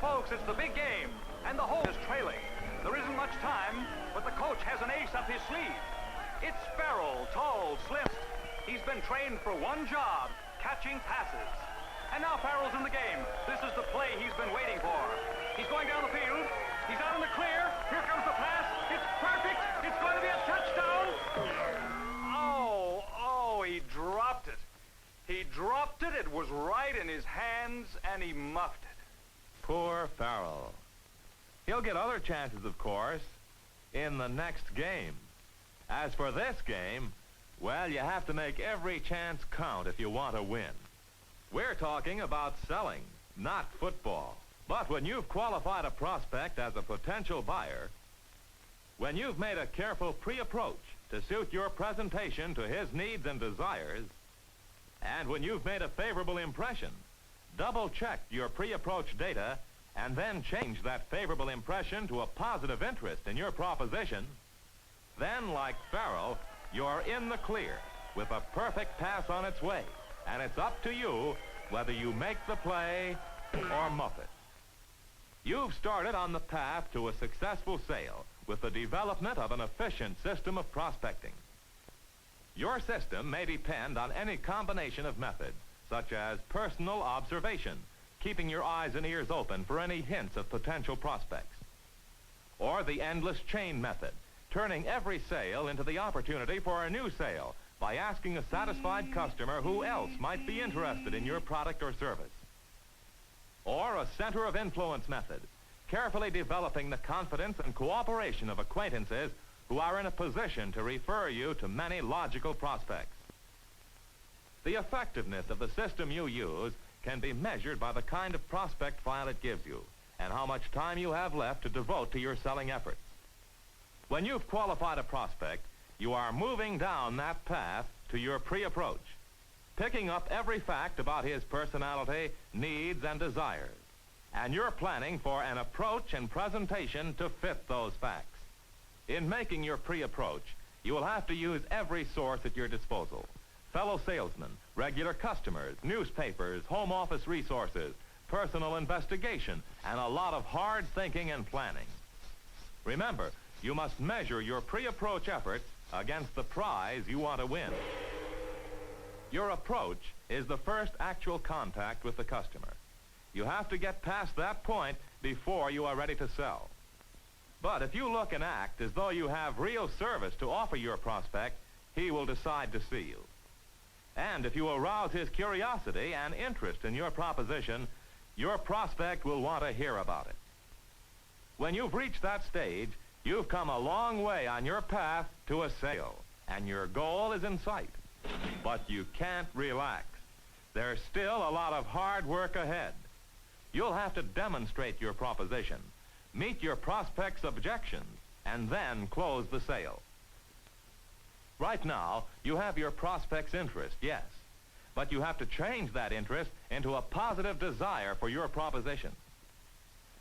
Folks, it's the big game, and the hole is trailing. There isn't much time, but the coach has an ace up his sleeve. It's Farrell, tall, slim. He's been trained for one job, catching passes. And now Farrell's in the game. This is the play he's been waiting for. He's going down the field. He's out in the clear. Here comes the pass. It's perfect. It's going to be a touchdown. Oh, he dropped it. He dropped it. It was right in his hands, and he muffed it. Poor Farrell. He'll get other chances, of course, in the next game. As for this game, well, you have to make every chance count if you want to win. We're talking about selling, not football. But when you've qualified a prospect as a potential buyer, when you've made a careful pre-approach to suit your presentation to his needs and desires, and when you've made a favorable impression, double-check your pre-approach data and then change that favorable impression to a positive interest in your proposition, then, like Farrell, you're in the clear with a perfect pass on its way, and it's up to you whether you make the play or muff it. You've started on the path to a successful sale with the development of an efficient system of prospecting. Your system may depend on any combination of methods, such as personal observation, keeping your eyes and ears open for any hints of potential prospects, or the endless chain method, turning every sale into the opportunity for a new sale by asking a satisfied customer who else might be interested in your product or service, or a center of influence method, carefully developing the confidence and cooperation of acquaintances who are in a position to refer you to many logical prospects. The effectiveness of the system you use can be measured by the kind of prospect file it gives you and how much time you have left to devote to your selling efforts. When you've qualified a prospect, you are moving down that path to your pre-approach, picking up every fact about his personality, needs, and desires, and you're planning for an approach and presentation to fit those facts. In making your pre-approach, you will have to use every source at your disposal: fellow salesmen, regular customers, newspapers, home office resources, personal investigation, and a lot of hard thinking and planning. Remember, you must measure your pre-approach efforts against the prize you want to win. Your approach is the first actual contact with the customer. You have to get past that point before you are ready to sell. But if you look and act as though you have real service to offer your prospect, he will decide to see you. And if you arouse his curiosity and interest in your proposition, your prospect will want to hear about it. When you've reached that stage, you've come a long way on your path to a sale, and your goal is in sight. But you can't relax. There's still a lot of hard work ahead. You'll have to demonstrate your proposition, meet your prospect's objections, and then close the sale. Right now, you have your prospect's interest, yes, but you have to change that interest into a positive desire for your proposition.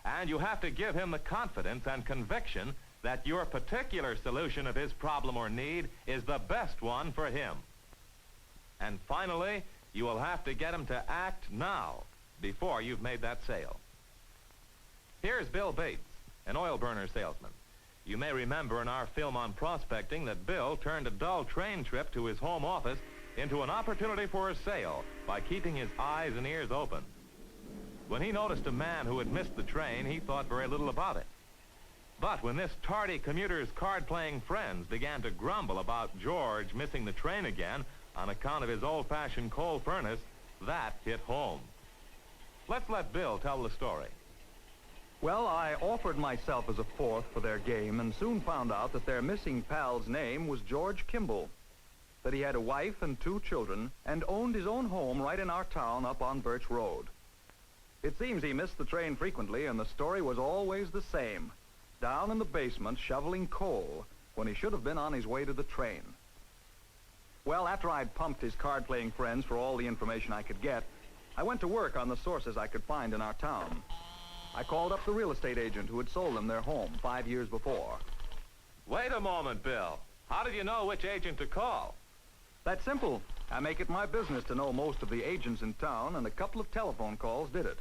And you have to give him the confidence and conviction that your particular solution of his problem or need is the best one for him. And finally, you will have to get him to act now before you've made that sale. Here's Bill Bates, an oil burner salesman. You may remember in our film on prospecting that Bill turned a dull train trip to his home office into an opportunity for a sale by keeping his eyes and ears open. When he noticed a man who had missed the train, he thought very little about it. But when this tardy commuter's card-playing friends began to grumble about George missing the train again on account of his old-fashioned coal furnace, that hit home. Let's let Bill tell the story. Well, I offered myself as a fourth for their game and soon found out that their missing pal's name was George Kimball, that he had a wife and 2 children and owned his own home right in our town up on Birch Road. It seems he missed the train frequently, and the story was always the same: down in the basement shoveling coal when he should have been on his way to the train. Well, after I'd pumped his card-playing friends for all the information I could get, I went to work on the sources I could find in our town. I called up the real estate agent who had sold them their home 5 years before. Wait a moment, Bill. How did you know which agent to call? That's simple. I make it my business to know most of the agents in town, and a couple of telephone calls did it.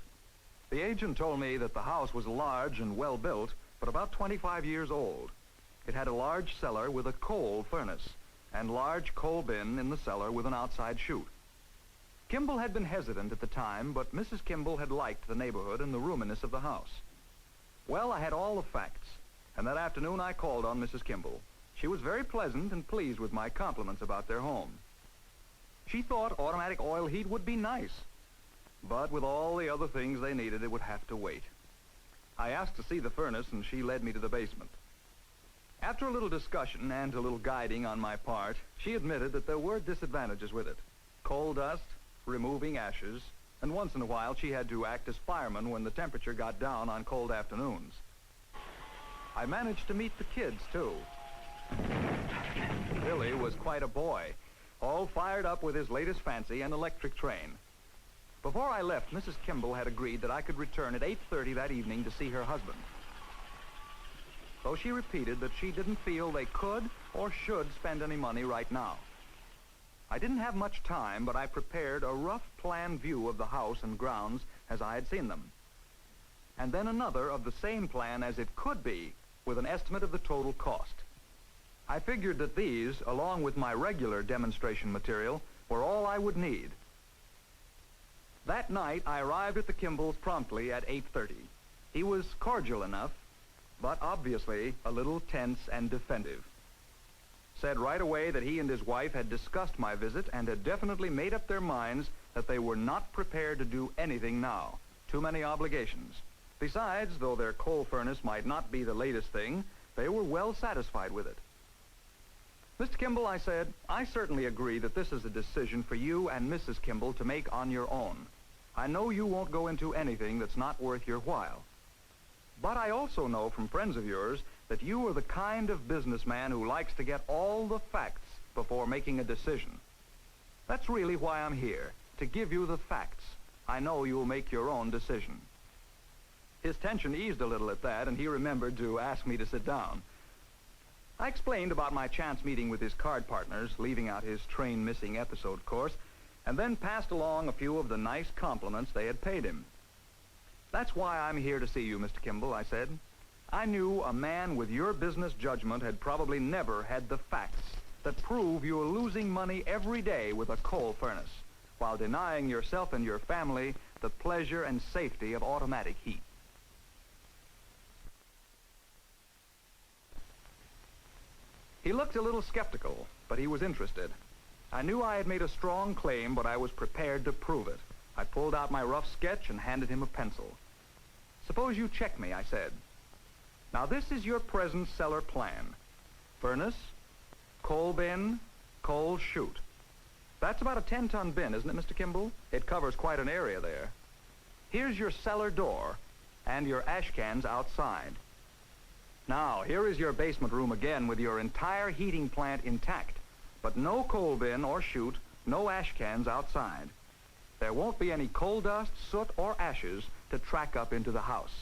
The agent told me that the house was large and well built, but about 25 years old. It had a large cellar with a coal furnace and large coal bin in the cellar with an outside chute. Kimball had been hesitant at the time, but Mrs. Kimball had liked the neighborhood and the roominess of the house. Well, I had all the facts, and that afternoon I called on Mrs. Kimball. She was very pleasant and pleased with my compliments about their home. She thought automatic oil heat would be nice, but with all the other things they needed, it would have to wait. I asked to see the furnace, and she led me to the basement. After a little discussion and a little guiding on my part, she admitted that there were disadvantages with it. Coal dust, removing ashes, and once in a while she had to act as fireman when the temperature got down on cold afternoons. I managed to meet the kids, too. Billy was quite a boy, all fired up with his latest fancy, an electric train. Before I left, Mrs. Kimball had agreed that I could return at 8:30 that evening to see her husband. Though she repeated that she didn't feel they could or should spend any money right now. I didn't have much time, but I prepared a rough plan view of the house and grounds as I had seen them. And then another of the same plan as it could be, with an estimate of the total cost. I figured that these, along with my regular demonstration material, were all I would need. That night, I arrived at the Kimballs promptly at 8:30. He was cordial enough, but obviously a little tense and defensive. Said right away that he and his wife had discussed my visit and had definitely made up their minds that they were not prepared to do anything now. Too many obligations. Besides, though their coal furnace might not be the latest thing, they were well satisfied with it. Mr. Kimball, I said, I certainly agree that this is a decision for you and Mrs. Kimball to make on your own. I know you won't go into anything that's not worth your while. But I also know from friends of yours that you are the kind of businessman who likes to get all the facts before making a decision. That's really why I'm here, to give you the facts. I know you'll make your own decision. His tension eased a little at that, and he remembered to ask me to sit down. I explained about my chance meeting with his card partners, leaving out his train missing episode, of course, and then passed along a few of the nice compliments they had paid him. That's why I'm here to see you, Mr. Kimball, I said. I knew a man with your business judgment had probably never had the facts that prove you are losing money every day with a coal furnace, while denying yourself and your family the pleasure and safety of automatic heat. He looked a little skeptical, but he was interested. I knew I had made a strong claim, but I was prepared to prove it. I pulled out my rough sketch and handed him a pencil. Suppose you check me, I said. Now, this is your present cellar plan. Furnace, coal bin, coal chute. That's about a 10-ton bin, isn't it, Mr. Kimball? It covers quite an area there. Here's your cellar door and your ash cans outside. Now, here is your basement room again with your entire heating plant intact, but no coal bin or chute, no ash cans outside. There won't be any coal dust, soot, or ashes to track up into the house.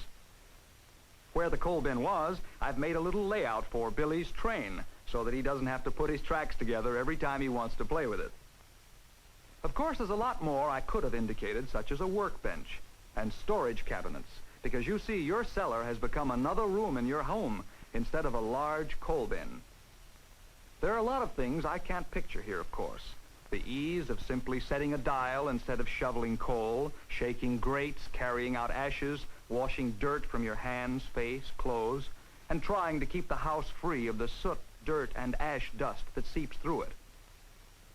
Where the coal bin was, I've made a little layout for Billy's train so that he doesn't have to put his tracks together every time he wants to play with it. Of course, there's a lot more I could have indicated, such as a workbench and storage cabinets, because you see, your cellar has become another room in your home instead of a large coal bin. There are a lot of things I can't picture here, of course. The ease of simply setting a dial instead of shoveling coal, shaking grates, carrying out ashes, washing dirt from your hands, face, clothes, and trying to keep the house free of the soot, dirt, and ash dust that seeps through it.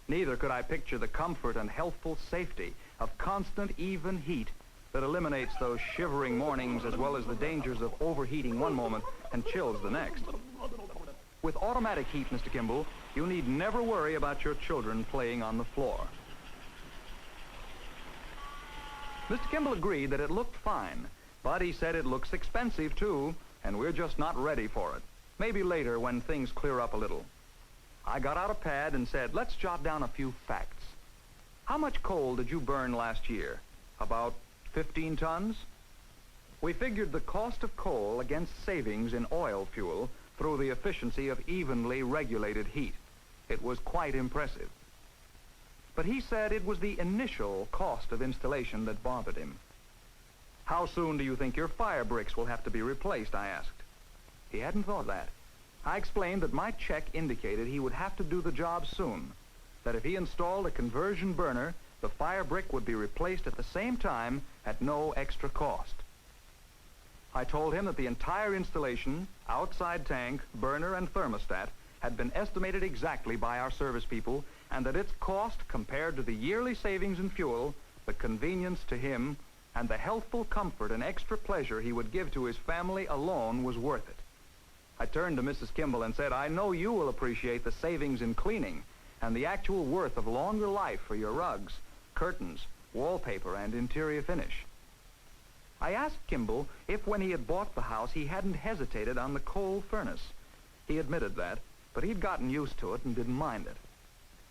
Neither could I picture the comfort and healthful safety of constant, even heat that eliminates those shivering mornings as well as the dangers of overheating one moment and chills the next. With automatic heat, Mr. Kimball, you need never worry about your children playing on the floor. Mr. Kimball agreed that it looked fine, but he said it looks expensive too, and we're just not ready for it. Maybe later when things clear up a little. I got out a pad and said, let's jot down a few facts. How much coal did you burn last year? About 15 tons? We figured the cost of coal against savings in oil fuel through the efficiency of evenly regulated heat. It was quite impressive. But he said it was the initial cost of installation that bothered him. How soon do you think your fire bricks will have to be replaced, I asked. He hadn't thought of that. I explained that my check indicated he would have to do the job soon, that if he installed a conversion burner, the fire brick would be replaced at the same time at no extra cost. I told him that the entire installation, outside tank, burner, and thermostat had been estimated exactly by our service people, and that its cost compared to the yearly savings in fuel, the convenience to him, and the healthful comfort and extra pleasure he would give to his family alone was worth it. I turned to Mrs. Kimball and said, I know you will appreciate the savings in cleaning and the actual worth of longer life for your rugs, curtains, wallpaper, and interior finish. I asked Kimball if when he had bought the house he hadn't hesitated on the coal furnace. He admitted that, but he'd gotten used to it and didn't mind it.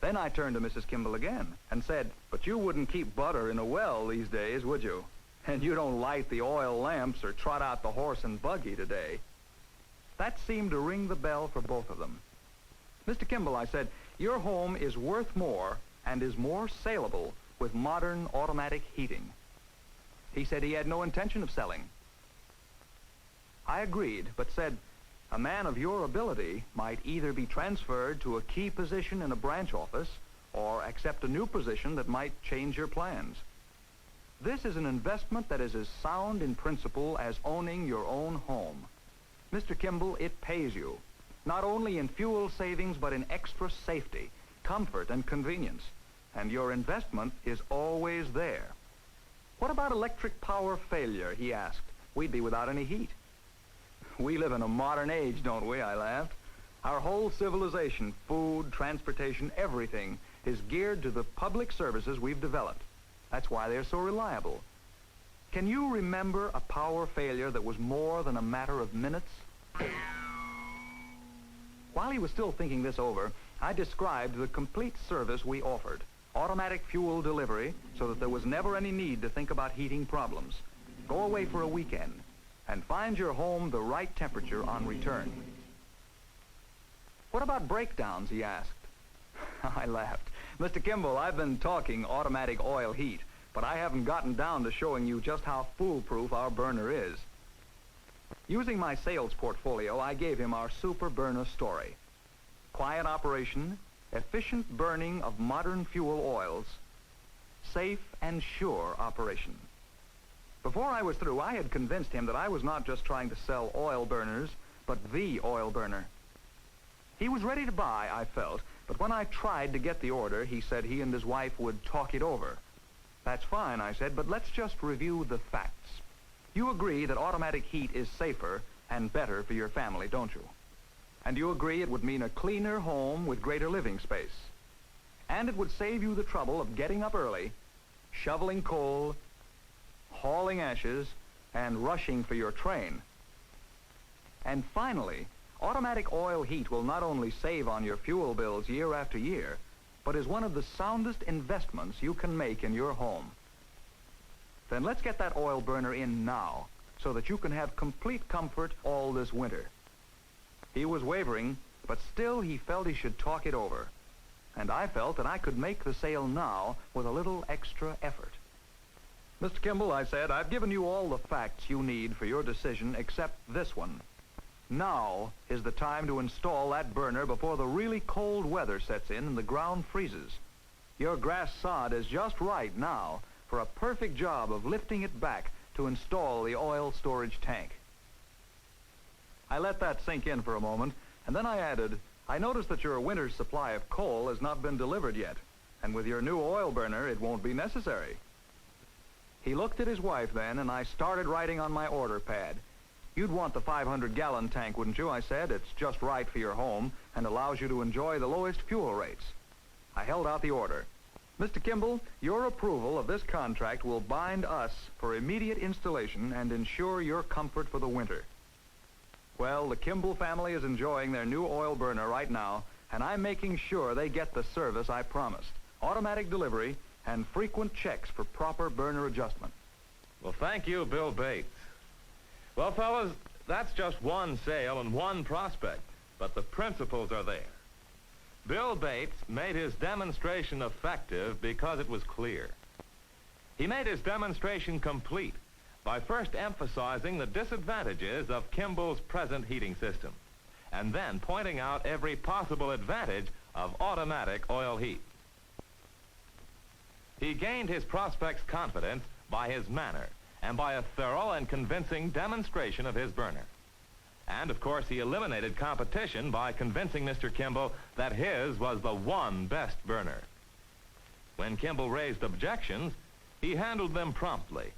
Then I turned to Mrs. Kimball again and said, but you wouldn't keep butter in a well these days, would you? And you don't light the oil lamps or trot out the horse and buggy today. That seemed to ring the bell for both of them. Mr. Kimball, I said, your home is worth more and is more saleable with modern automatic heating. He said he had no intention of selling. I agreed, but said, a man of your ability might either be transferred to a key position in a branch office or accept a new position that might change your plans. This is an investment that is as sound in principle as owning your own home. Mr. Kimball, it pays you, not only in fuel savings, but in extra safety, comfort, and convenience. And your investment is always there. What about electric power failure, he asked. We'd be without any heat. We live in a modern age, don't we? I laughed. Our whole civilization, food, transportation, everything, is geared to the public services we've developed. That's why they're so reliable. Can you remember a power failure that was more than a matter of minutes? While he was still thinking this over, I described the complete service we offered. Automatic fuel delivery, so that there was never any need to think about heating problems. Go away for a weekend, and find your home the right temperature on return. What about breakdowns, he asked. I laughed. Mr. Kimball, I've been talking automatic oil heat, but I haven't gotten down to showing you just how foolproof our burner is. Using my sales portfolio, I gave him our super burner story. Quiet operation, efficient burning of modern fuel oils, safe and sure operation. Before I was through, I had convinced him that I was not just trying to sell oil burners, but the oil burner. He was ready to buy, I felt, but when I tried to get the order, he said he and his wife would talk it over. That's fine, I said, but let's just review the facts. You agree that automatic heat is safer and better for your family, don't you? And you agree it would mean a cleaner home with greater living space. And it would save you the trouble of getting up early, shoveling coal, hauling ashes, and rushing for your train. And finally, automatic oil heat will not only save on your fuel bills year after year, but is one of the soundest investments you can make in your home. Then let's get that oil burner in now, so that you can have complete comfort all this winter. He was wavering, but still he felt he should talk it over. And I felt that I could make the sale now with a little extra effort. Mr. Kimball, I said, I've given you all the facts you need for your decision except this one. Now is the time to install that burner before the really cold weather sets in and the ground freezes. Your grass sod is just right now for a perfect job of lifting it back to install the oil storage tank. I let that sink in for a moment, and then I added, I noticed that your winter's supply of coal has not been delivered yet, and with your new oil burner, it won't be necessary. He looked at his wife then, and I started writing on my order pad. You'd want the 500-gallon tank, wouldn't you? I said. It's just right for your home and allows you to enjoy the lowest fuel rates. I held out the order. Mr. Kimball, your approval of this contract will bind us for immediate installation and ensure your comfort for the winter. Well, the Kimball family is enjoying their new oil burner right now, and I'm making sure they get the service I promised. Automatic delivery and frequent checks for proper burner adjustment. Well, thank you, Bill Bates. Well, fellas, that's just one sale and one prospect, but the principles are there. Bill Bates made his demonstration effective because it was clear. He made his demonstration complete by first emphasizing the disadvantages of Kimball's present heating system, and then pointing out every possible advantage of automatic oil heat. He gained his prospect's confidence by his manner and by a thorough and convincing demonstration of his burner. And, of course, he eliminated competition by convincing Mr. Kimball that his was the one best burner. When Kimball raised objections, he handled them promptly.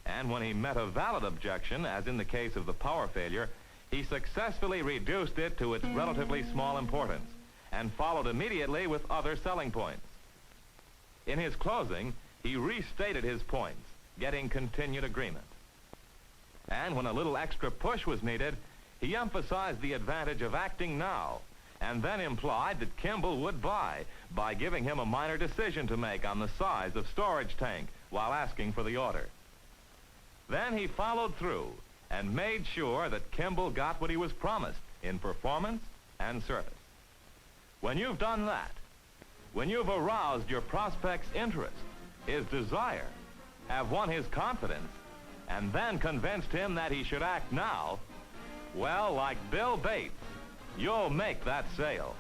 And when he met a valid objection, as in the case of the power failure, he successfully reduced it to its relatively small importance and followed immediately with other selling points. In his closing, he restated his points, getting continued agreement. And when a little extra push was needed, he emphasized the advantage of acting now, and then implied that Kimball would buy by giving him a minor decision to make on the size of storage tank while asking for the order. Then he followed through and made sure that Kimball got what he was promised in performance and service. When you've done that, when you've aroused your prospect's interest, his desire, have won his confidence, and then convinced him that he should act now, well, like Bill Bates, you'll make that sale.